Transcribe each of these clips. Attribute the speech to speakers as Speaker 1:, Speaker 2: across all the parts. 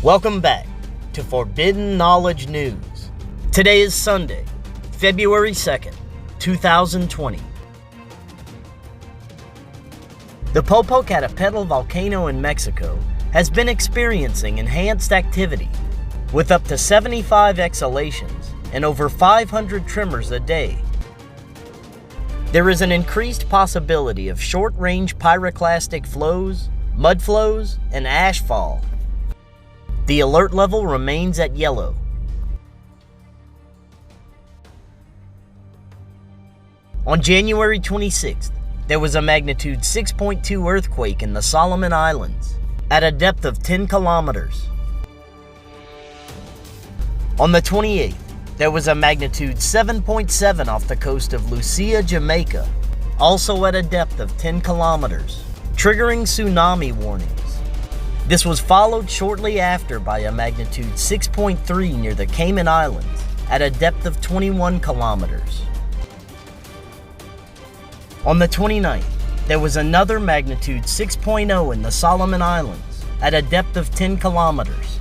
Speaker 1: Welcome back to Forbidden Knowledge News. Today is Sunday, February 2nd, 2020. The Popocatépetl volcano in Mexico has been experiencing enhanced activity with up to 75 exhalations and over 500 tremors a day. There is an increased possibility of short-range pyroclastic flows, mud flows, and ash fall. The alert level remains at yellow. On January 26th, there was a magnitude 6.2 earthquake in the Solomon Islands at a depth of 10 kilometers. On the 28th, there was a magnitude 7.7 off the coast of Lucia, Jamaica, also at a depth of 10 kilometers, triggering tsunami warnings. This was followed shortly after by a magnitude 6.3 near the Cayman Islands at a depth of 21 kilometers. On the 29th, there was another magnitude 6.0 in the Solomon Islands at a depth of 10 kilometers.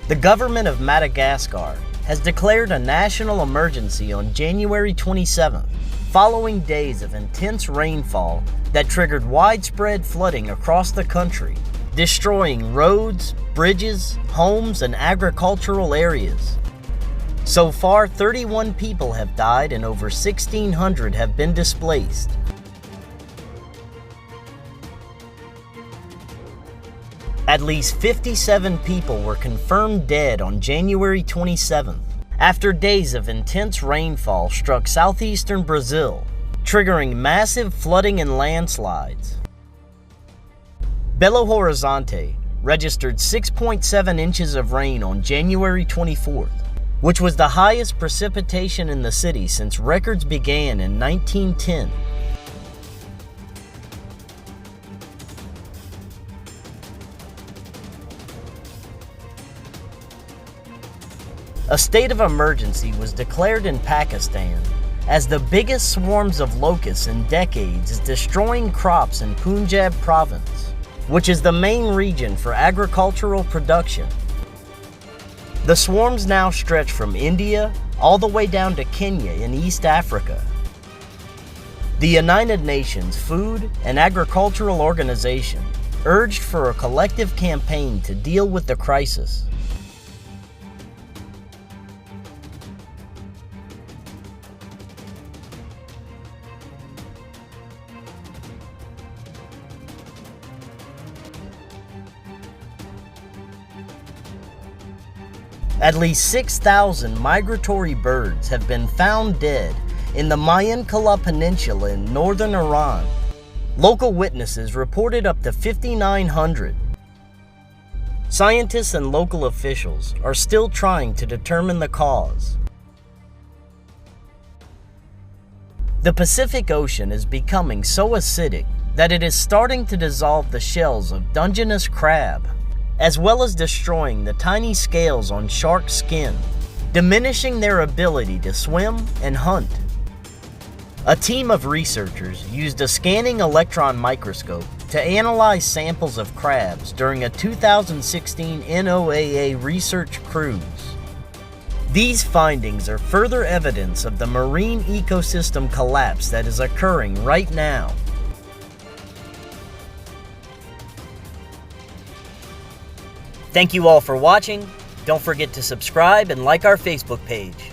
Speaker 1: The government of Madagascar has declared a national emergency on January 27th, following days of intense rainfall that triggered widespread flooding across the country, destroying roads, bridges, homes, and agricultural areas. So far, 31 people have died and over 1,600 have been displaced. At least 57 people were confirmed dead on January 27th after days of intense rainfall struck southeastern Brazil, triggering massive flooding and landslides. Belo Horizonte registered 6.7 inches of rain on January 24th, which was the highest precipitation in the city since records began in 1910. A state of emergency was declared in Pakistan as the biggest swarms of locusts in decades is destroying crops in Punjab province, which is the main region for agricultural production. The swarms now stretch from India all the way down to Kenya in East Africa. The United Nations Food and Agricultural Organization urged for a collective campaign to deal with the crisis. At least 6,000 migratory birds have been found dead in the Mayankala Peninsula in northern Iran. Local witnesses reported up to 5,900. Scientists and local officials are still trying to determine the cause. The Pacific Ocean is becoming so acidic that it is starting to dissolve the shells of Dungeness crab, as well as destroying the tiny scales on shark skin, diminishing their ability to swim and hunt. A team of researchers used a scanning electron microscope to analyze samples of crabs during a 2016 NOAA research cruise. These findings are further evidence of the marine ecosystem collapse that is occurring right now. Thank you all for watching. Don't forget to subscribe and like our Facebook page.